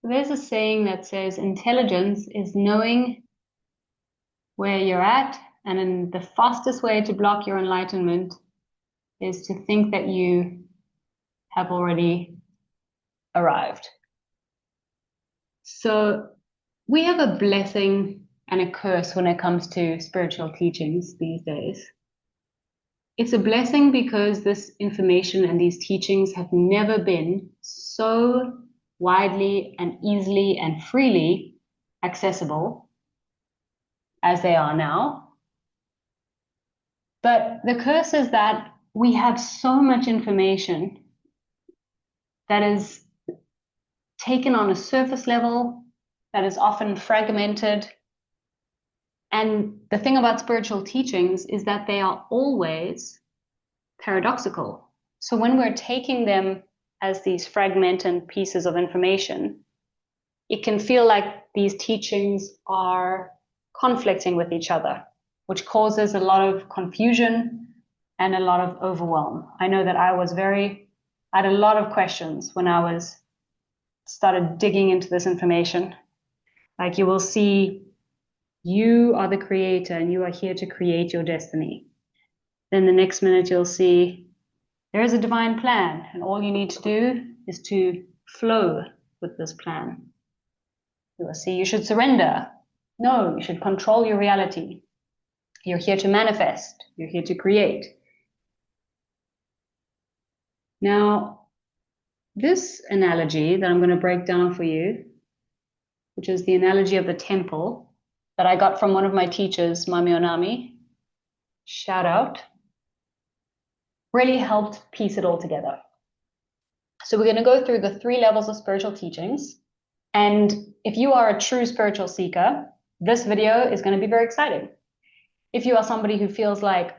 There's a saying that says intelligence is knowing where you're at, and then the fastest way to block your enlightenment is to think that you have already arrived. So we have a blessing and a curse when it comes to spiritual teachings these days. It's a blessing because this information and these teachings have never been so widely and easily and freely accessible as they are now. But the curse is that we have so much information that is taken on a surface level, that is often fragmented. And the thing about spiritual teachings is that they are always paradoxical. So when we're taking them as these fragmented pieces of information, it can feel like these teachings are conflicting with each other, which causes a lot of confusion and a lot of overwhelm. I know that I had a lot of questions when I started digging into this information. Like you will see, you are the creator and you are here to create your destiny. Then the next minute you'll see there is a divine plan, and all you need to do is to flow with this plan. You will see you should surrender. No, you should control your reality. You're here to manifest. You're here to create. Now, this analogy that I'm going to break down for you, which is the analogy of the temple that I got from one of my teachers, Mami Onami, shout out, really helped piece it all together. So we're going to go through the 3 levels of spiritual teachings. And if you are a true spiritual seeker, this video is going to be very exciting. If you are somebody who feels like,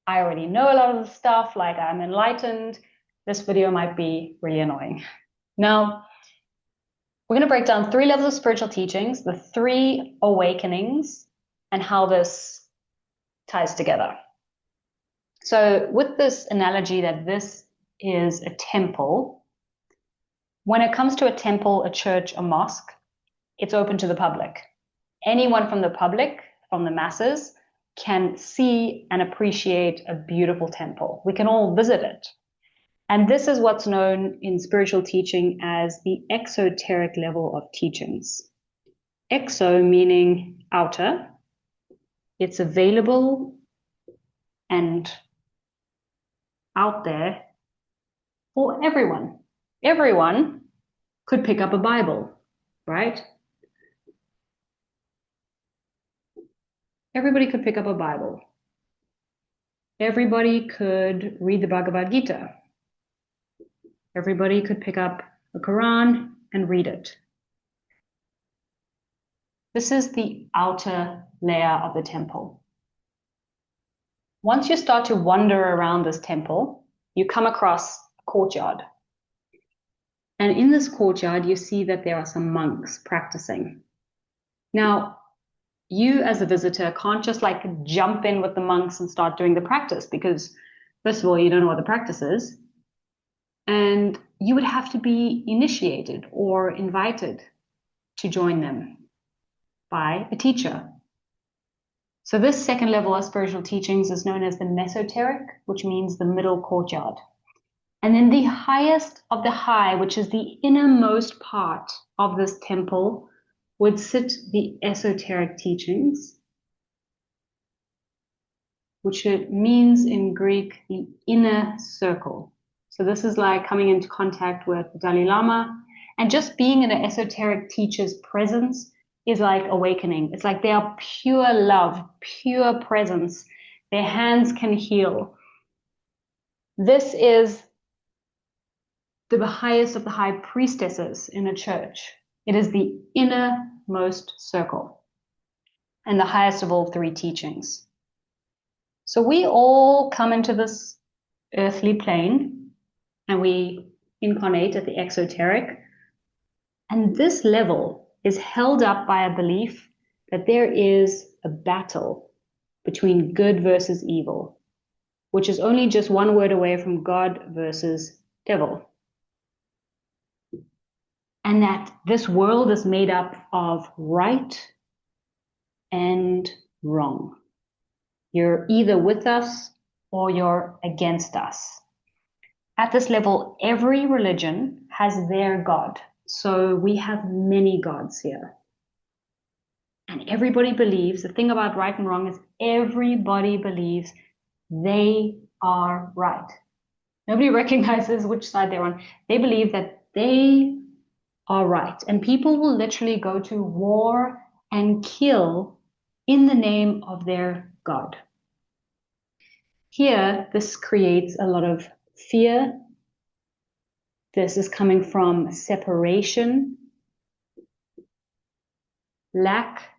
I already know a lot of the stuff, like I'm enlightened, this video might be really annoying. Now, we're going to break down 3 levels of spiritual teachings, the 3 awakenings, and how this ties together. So with this analogy that this is a temple, when it comes to a temple, a church, a mosque, it's open to the public. Anyone from the public, from the masses, can see and appreciate a beautiful temple. We can all visit it. And this is what's known in spiritual teaching as the exoteric level of teachings. Exo meaning outer. It's available and out there for everyone. Everyone could pick up a Bible, right? Everybody could pick up a Bible. Everybody could read the Bhagavad Gita. Everybody could pick up the Quran and read it. This is the outer layer of the temple. Once you start to wander around this temple, you come across a courtyard. And in this courtyard, you see that there are some monks practicing. Now, you as a visitor can't just like jump in with the monks and start doing the practice because, first of all, you don't know what the practice is. And you would have to be initiated or invited to join them by a teacher. So this second level of spiritual teachings is known as the mesoteric, which means the middle courtyard. And then the highest of the high, which is the innermost part of this temple, would sit the esoteric teachings, which it means in Greek, the inner circle. So this is like coming into contact with the Dalai Lama, and just being in an esoteric teacher's presence is like awakening. It's like they are pure love, pure presence. Their hands can heal. This is the highest of the high priestesses in a church. It is the innermost circle and the highest of all 3 teachings. So we all come into this earthly plane and we incarnate at the exoteric. And this level is held up by a belief that there is a battle between good versus evil, which is only just one word away from God versus devil. and that this world is made up of right and wrong. You're either with us or you're against us. At this level, every religion has their God. So we have many gods here. And everybody believes, the thing about right and wrong is everybody believes they are right. Nobody recognizes which side they're on. They believe that they are right. And people will literally go to war and kill in the name of their God. Here, this creates a lot of fear. This is coming from separation, lack,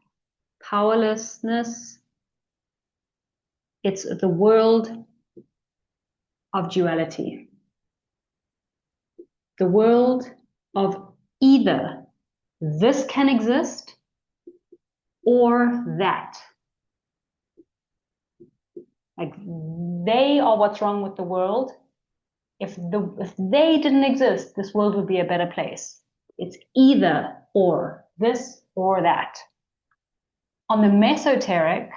powerlessness. It's the world of duality. The world of either this can exist or that. Like they are what's wrong with the world. If they didn't exist, this world would be a better place. It's either or, this or that. On the mesoteric,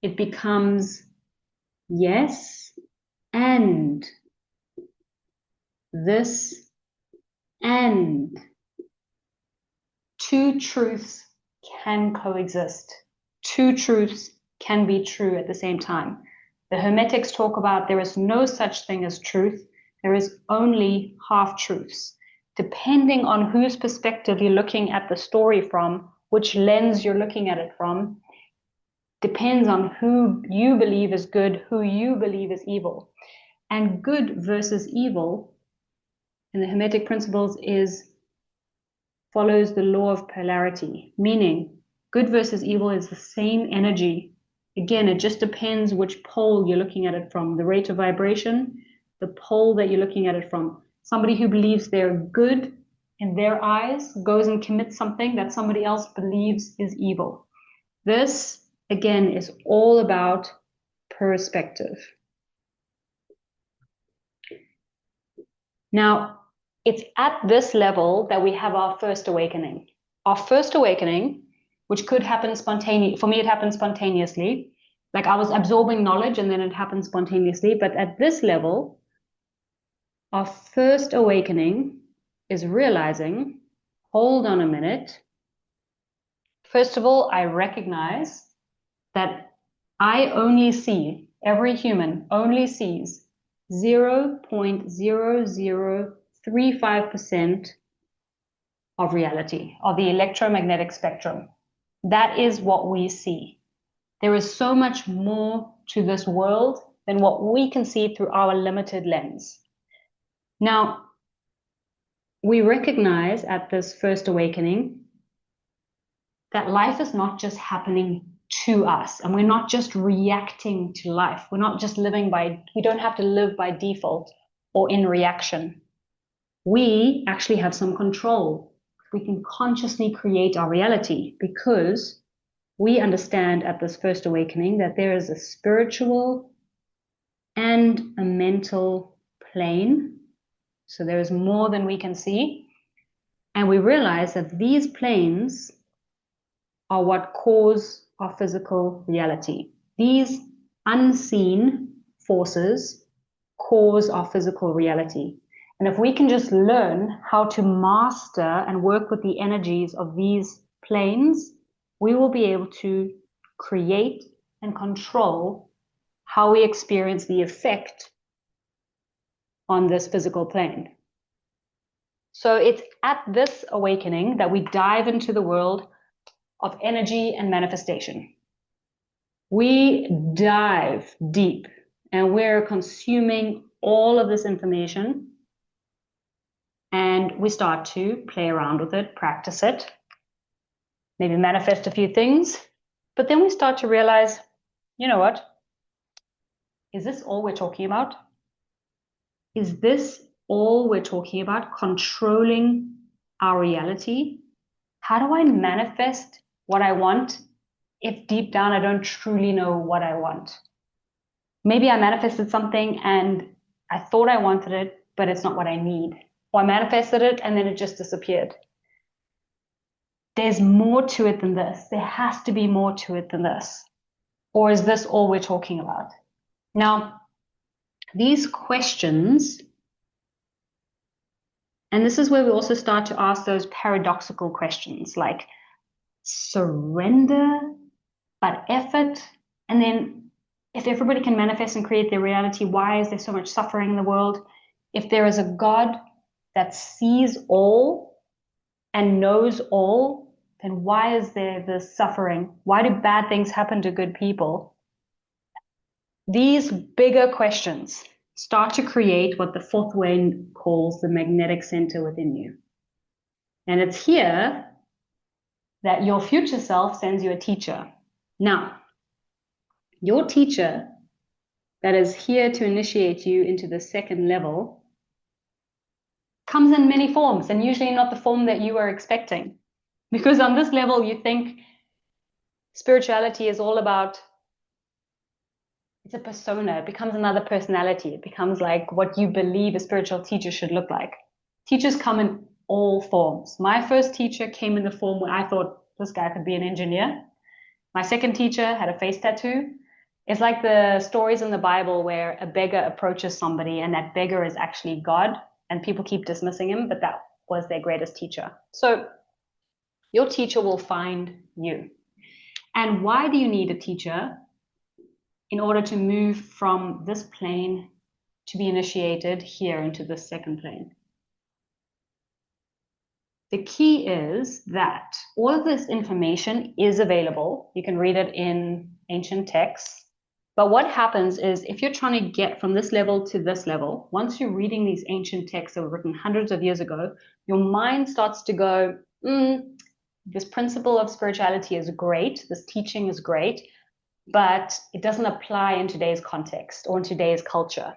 it becomes yes and this and. Two truths can coexist. Two truths can be true at the same time. The Hermetics talk about there is no such thing as truth. There is only half-truths. Depending on whose perspective you're looking at the story from, which lens you're looking at it from, depends on who you believe is good, who you believe is evil. And good versus evil in the Hermetic principles follows the law of polarity, meaning good versus evil is the same energy. Again, it just depends which pole you're looking at it from, the rate of vibration, the pole that you're looking at it from. Somebody who believes they're good in their eyes goes and commits something that somebody else believes is evil. This, again, is all about perspective. Now, it's at this level that we have our first awakening. Our first awakening, which could happen spontaneously. For me, it happened spontaneously. Like I was absorbing knowledge and then it happened spontaneously. But at this level, our first awakening is realizing, hold on a minute. First of all, I recognize that I only see, every human only sees 0.0035% of reality, of the electromagnetic spectrum. That is what we see. There is so much more to this world than what we can see through our limited lens. Now, we recognize at this first awakening that life is not just happening to us, and we're not just reacting to life. We're not just we don't have to live by default or in reaction. We actually have some control. We can consciously create our reality because we understand at this first awakening that there is a spiritual and a mental plane. So there is more than we can see. And we realize that these planes are what cause our physical reality. These unseen forces cause our physical reality. And if we can just learn how to master and work with the energies of these planes, we will be able to create and control how we experience the effect on this physical plane. So it's at this awakening that we dive into the world of energy and manifestation. We dive deep and we're consuming all of this information and we start to play around with it, practice it, maybe manifest a few things, but then we start to realize, you know what? Is this all we're talking about? Is this all we're talking about? Controlling our reality? How do I manifest what I want if deep down I don't truly know what I want? Maybe I manifested something and I thought I wanted it, but it's not what I need. or I manifested it and then it just disappeared. There's more to it than this. There has to be more to it than this. Or is this all we're talking about? Now, these questions, and this is where we also start to ask those paradoxical questions like surrender, but effort. And then if everybody can manifest and create their reality, why is there so much suffering in the world? If there is a God that sees all and knows all, then why is there this suffering? Why do bad things happen to good people? These bigger questions start to create what the fourth way calls the magnetic center within you. And it's here that your future self sends you a teacher. Now, your teacher that is here to initiate you into the second level comes in many forms, and usually not the form that you are expecting. Because on this level, you think spirituality is all about, it's a persona. It becomes another personality. It becomes like what you believe a spiritual teacher should look like. Teachers come in all forms. My first teacher came in the form where I thought this guy could be an engineer. My second teacher had a face tattoo. It's like the stories in the Bible where a beggar approaches somebody and that beggar is actually God, and people keep dismissing him, but that was their greatest teacher. So your teacher will find you. And why do you need a teacher? In order to move from this plane to be initiated here into the second plane. The key is that all of this information is available. You can read it in ancient texts. But what happens is if you're trying to get from this level to this level, once you're reading these ancient texts that were written hundreds of years ago, your mind starts to go, this principle of spirituality is great, this teaching is great, but it doesn't apply in today's context or in today's culture.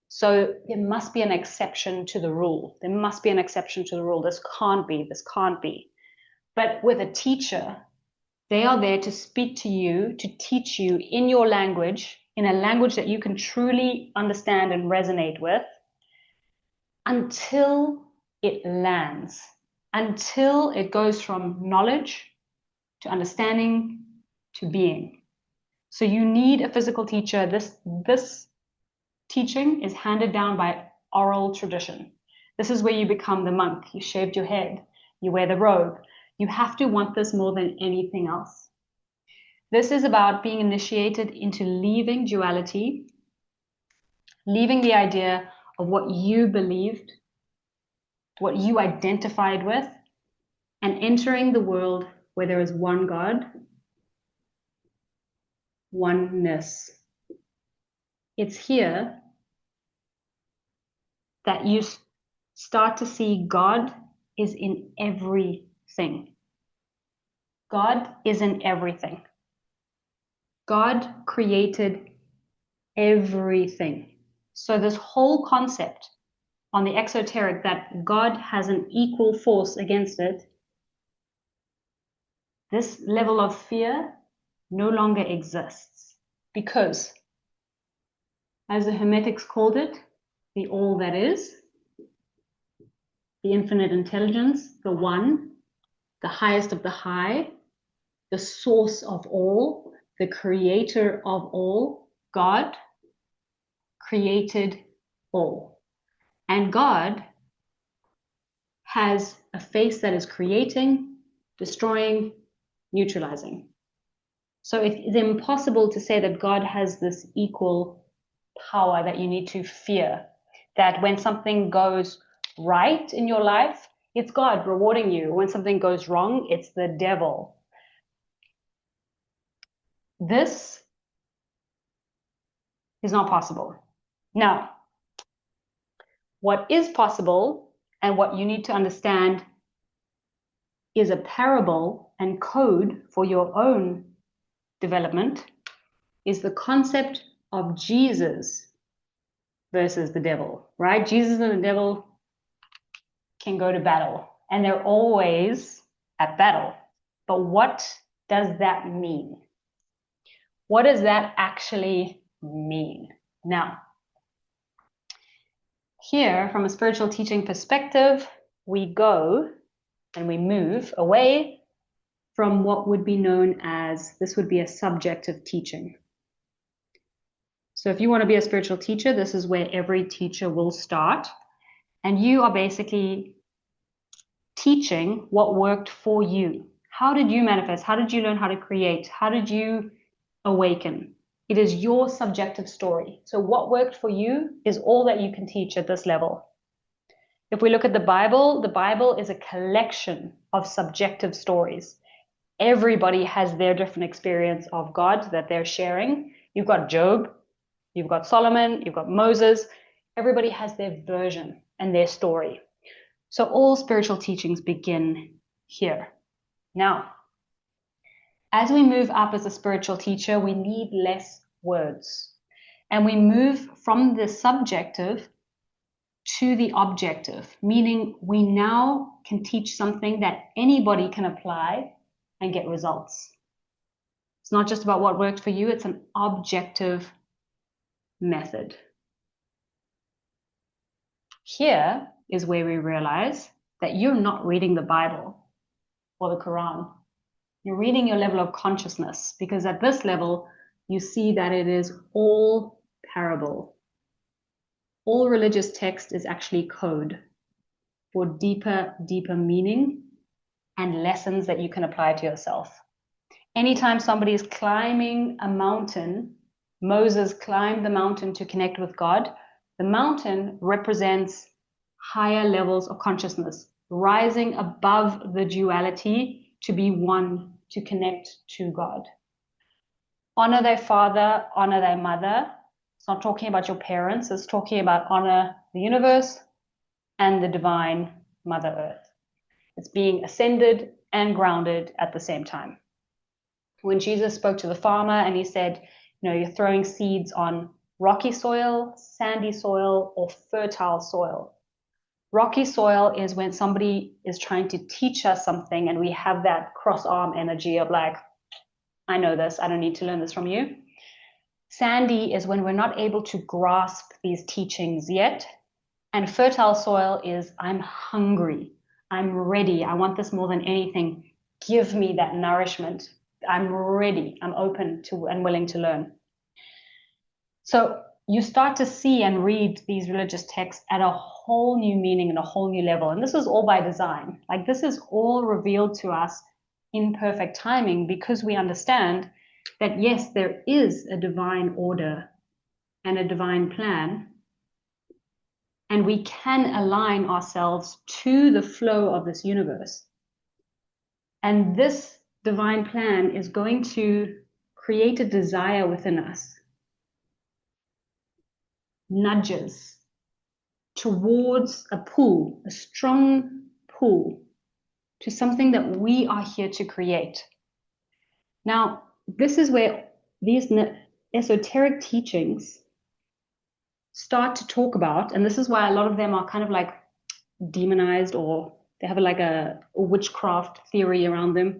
So there must be an exception to the rule. There must be an exception to the rule. This can't be, this can't be. But with a teacher, they are there to speak to you, to teach you in your language, in a language that you can truly understand and resonate with, until it lands, until it goes from knowledge to understanding to being. So you need a physical teacher. This teaching is handed down by oral tradition. This is where you become the monk. You shaved your head. You wear the robe. You have to want this more than anything else. This is about being initiated into leaving duality, leaving the idea of what you believed, what you identified with, and entering the world where there is one God, oneness. It's here that you start to see God is in everything. God is in everything. God created everything. So this whole concept on the exoteric that God has an equal force against it, this level of fear no longer exists because, as the Hermetics called it, the all that is, the infinite intelligence, the one, the highest of the high, the source of all, the creator of all, God created all. And God has a face that is creating, destroying, neutralizing. So it's impossible to say that God has this equal power that you need to fear, that when something goes right in your life, it's God rewarding you. When something goes wrong, it's the devil. This is not possible. Now, what is possible and what you need to understand is a parable and code for your own development is the concept of Jesus versus the devil, right? Jesus and the devil can go to battle and they're always at battle. But what does that mean? What does that actually mean? Now, Here, from a spiritual teaching perspective, we go and we move away from what would be known as, this would be a subjective teaching. So if you want to be a spiritual teacher, this is where every teacher will start. And you are basically teaching what worked for you. How did you manifest? How did you learn how to create? How did you awaken? It is your subjective story. So what worked for you is all that you can teach at this level. If we look at the Bible is a collection of subjective stories. Everybody has their different experience of God that they're sharing. You've got Job, you've got Solomon, you've got Moses. Everybody has their version and their story. So all spiritual teachings begin here. Now, as we move up as a spiritual teacher, we need less words. And we move from the subjective to the objective, meaning we now can teach something that anybody can apply and get results. It's not just about what worked for you, it's an objective method. Here is where we realize that you're not reading the Bible or the Quran. You're reading your level of consciousness, because at this level, you see that it is all parable. All religious text is actually code for deeper meaning and lessons that you can apply to yourself. Anytime somebody is climbing a mountain, Moses climbed the mountain to connect with God. The mountain represents higher levels of consciousness, rising above the duality to be one, to connect to God. Honor thy father, honor thy mother. It's not talking about your parents, it's talking about honor the universe and the divine Mother Earth. It's being ascended and grounded at the same time. When Jesus spoke to the farmer and he said, you're throwing seeds on rocky soil, sandy soil, or fertile soil. Rocky soil is when somebody is trying to teach us something and we have that cross-arm energy of like, I know this, I don't need to learn this from you. Sandy is when we're not able to grasp these teachings yet. And fertile soil is, I'm hungry, I'm ready, I want this more than anything. Give me that nourishment. I'm ready, I'm open to and willing to learn. So you start to see and read these religious texts at a whole new meaning and a whole new level. And this is all by design. Like, this is all revealed to us in perfect timing, because we understand that yes, there is a divine order and a divine plan, and we can align ourselves to the flow of this universe. And this divine plan is going to create a desire within us, nudges towards a pull, a strong pull to something that we are here to create. Now, this is where these esoteric teachings start to talk about, and this is why a lot of them are kind of like demonized, or they have like a witchcraft theory around them.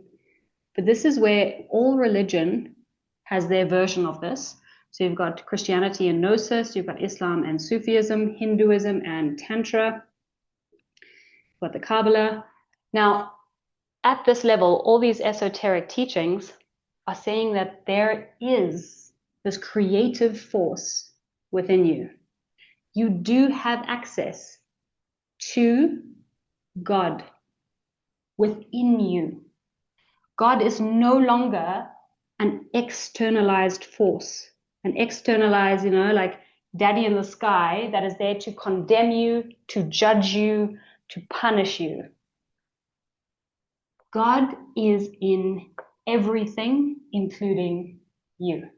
But this is where all religion has their version of this. So you've got Christianity and Gnosis, you've got Islam and Sufism, Hinduism and Tantra, you've got the Kabbalah. Now, at this level, all these esoteric teachings are saying that there is this creative force within you. You do have access to God within you. God is no longer an externalized force, an externalized, like daddy in the sky that is there to condemn you, to judge you, to punish you. God is in everything, including you.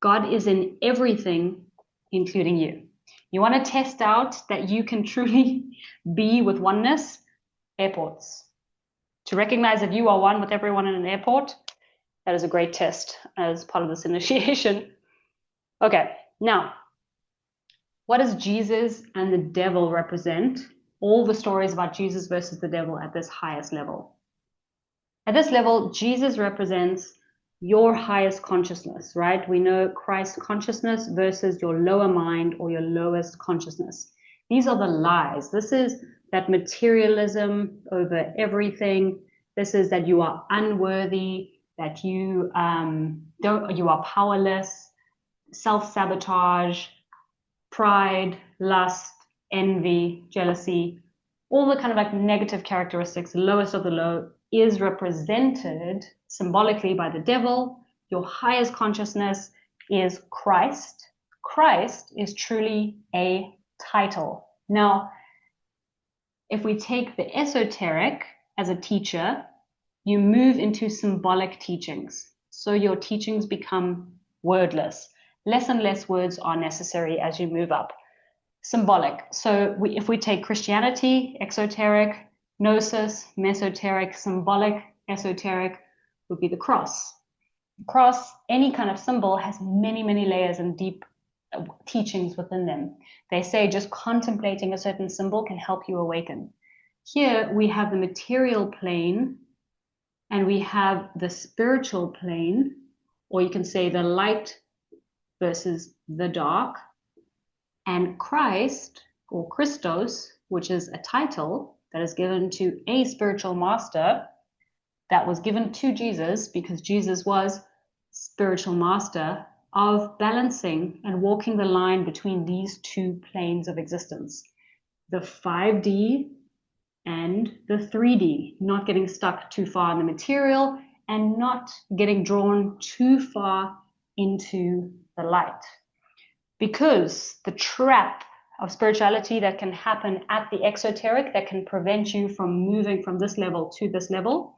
God is in everything, including you. You want to test out that you can truly be with oneness? Airports. To recognize that you are one with everyone in an airport, that is a great test as part of this initiation. Okay, now, what does Jesus and the devil represent? All the stories about Jesus versus the devil at this highest level. At this level, Jesus represents your highest consciousness, right? We know Christ consciousness versus your lower mind or your lowest consciousness. These are the lies. This is that materialism over everything. This is that you are unworthy, that you you are powerless, self-sabotage, pride, lust, envy, jealousy, all the kind of like negative characteristics, the lowest of the low, is represented symbolically by the devil. Your highest consciousness is Christ. Christ is truly a title. Now, if we take the esoteric as a teacher, you move into symbolic teachings. So your teachings become wordless. Less and less words are necessary as you move up. Symbolic. So if we take Christianity, exoteric, gnosis, mesoteric, symbolic, esoteric would be the cross. Cross, any kind of symbol, has many, many layers and deep teachings within them. They say just contemplating a certain symbol can help you awaken. Here we have the material plane and we have the spiritual plane, or you can say the light versus the dark. And Christ, or Christos, which is a title that is given to a spiritual master, that was given to Jesus because Jesus was spiritual master of balancing and walking the line between these two planes of existence, the 5D and the 3D, not getting stuck too far in the material and not getting drawn too far into the light. Because the trap of spirituality that can happen at the exoteric, that can prevent you from moving from this level to this level,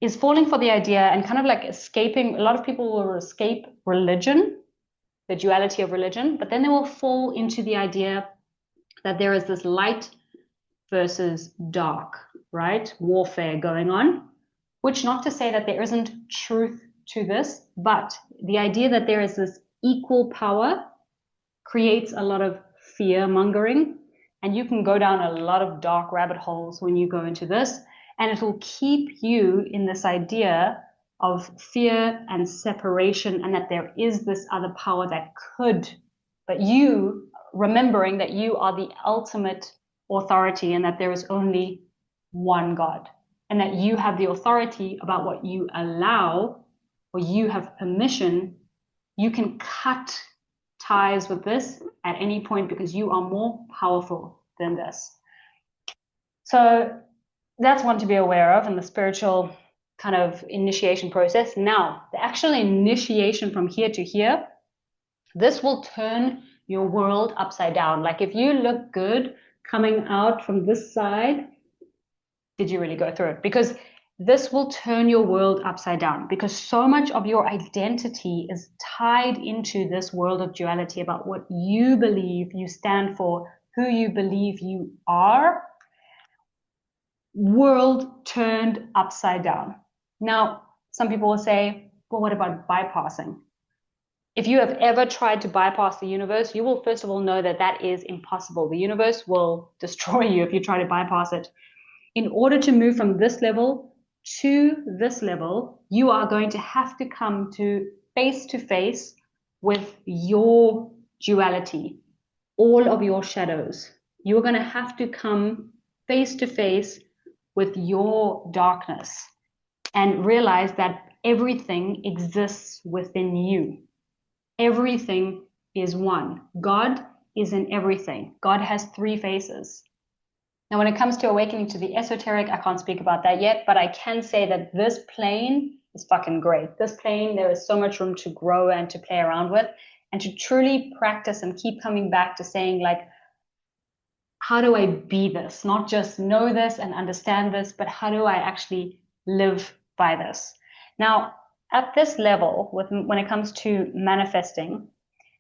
is falling for the idea and kind of like escaping. A lot of people will escape religion, the duality of religion, but then they will fall into the idea that there is this light versus dark, right? Warfare going on, which, not to say that there isn't truth to this, but the idea that there is this equal power creates a lot of fear mongering, and you can go down a lot of dark rabbit holes when you go into this, and it will keep you in this idea of fear and separation, and that there is this other power that could, but you remembering that you are the ultimate authority and that there is only one God, and that you have the authority about what you allow, or you have permission. You can cut ties with this at any point because you are more powerful than this. So that's one to be aware of in the spiritual kind of initiation process. Now, the actual initiation from here to here, this will turn your world upside down. Like if you look good coming out from this side, did you really go through it? Because this will turn your world upside down, because so much of your identity is tied into this world of duality about what you believe you stand for, who you believe you are. World turned upside down. Now, some people will say, well, what about bypassing? If you have ever tried to bypass the universe, you will first of all know that that is impossible. The universe will destroy you if you try to bypass it. In order to move from this level to this level, you are going to have to come to face with your duality, all of your shadows. You're going to have to come face to face with your darkness and realize that everything exists within you. Everything is one. God is in everything. God has three faces. Now, when it comes to awakening to the esoteric, I can't speak about that yet, but I can say that this plane is fucking great. This plane, there is so much room to grow and to play around with and to truly practice and keep coming back to saying, like, how do I be this? Not just know this and understand this, but how do I actually live by this? Now, at this level, when it comes to manifesting,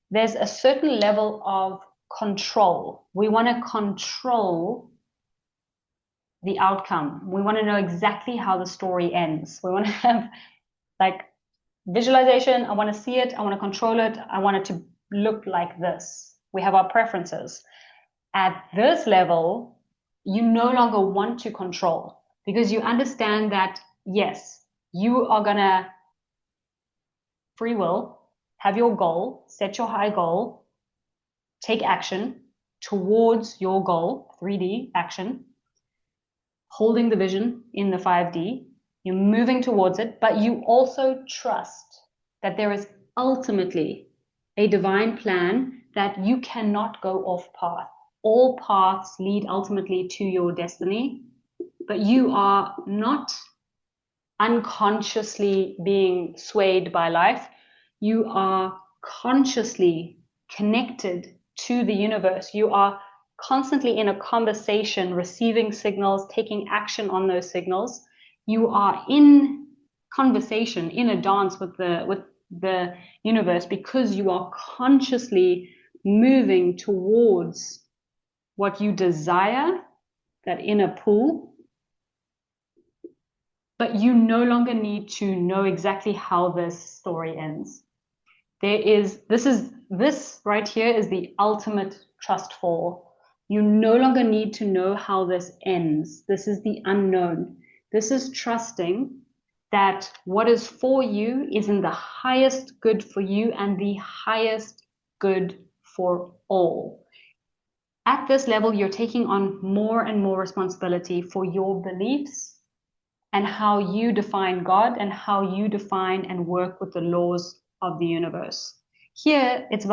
there's a certain level of control. We want to control the outcome. We want to know exactly how the story ends. We want to have like visualization. I want to see it. I want to control it. I want it to look like this. We have our preferences. At this level, you no longer want to control because you understand that, yes, you are going to free will, have your goal, set your high goal, take action towards your goal, 3D action, holding the vision in the 5D, you're moving towards it, but you also trust that there is ultimately a divine plan that you cannot go off path. All paths lead ultimately to your destiny, but you are not unconsciously being swayed by life. You are consciously connected to the universe. You are constantly in a conversation, receiving signals, taking action on those signals. You are in conversation, in a dance with the universe, because you are consciously moving towards what you desire, that inner pull. But you no longer need to know exactly how this story ends. This right here is the ultimate trust fall. You no longer need to know how this ends. This is the unknown. This is trusting that what is for you is in the highest good for you and the highest good for all. At this level, you're taking on more and more responsibility for your beliefs and how you define God and how you define and work with the laws of the universe. Here, it's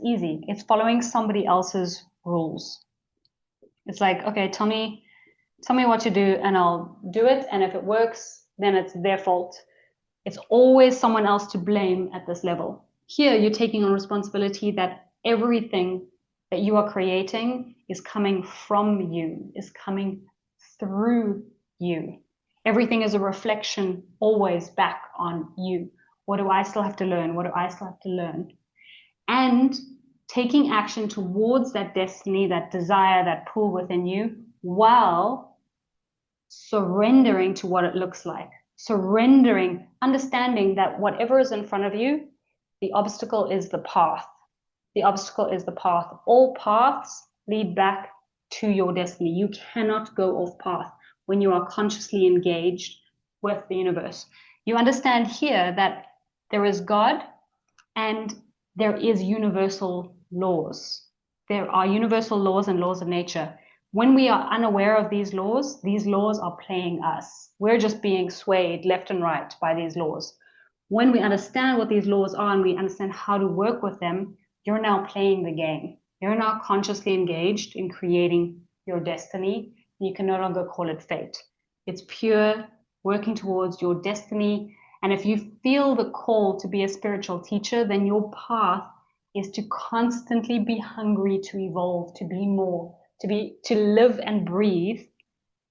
easy. It's following somebody else's rules. It's like, okay, tell me what to do and I'll do it. And if it works, then it's their fault. It's always someone else to blame at this level. Here, you're taking on responsibility that everything that you are creating is coming from you, is coming through you. Everything is a reflection always back on you. What do I still have to learn? What do I still have to learn? And taking action towards that destiny, that desire, that pull within you, while surrendering to what it looks like. Surrendering, understanding that whatever is in front of you, the obstacle is the path. The obstacle is the path. All paths lead back to your destiny. You cannot go off path when you are consciously engaged with the universe. You understand here that there is God and there is universal laws. There are universal laws and laws of nature. When we are unaware of these laws are playing us. We're just being swayed left and right by these laws. When we understand what these laws are and we understand how to work with them, you're now playing the game. You're now consciously engaged in creating your destiny. You can no longer call it fate. It's pure working towards your destiny. And if you feel the call to be a spiritual teacher, then your path is to constantly be hungry to evolve, to be more, to live and breathe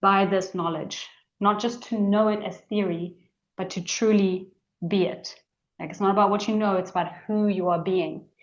by this knowledge, not just to know it as theory, but to truly be it. Like, it's not about what you know, it's about who you are being.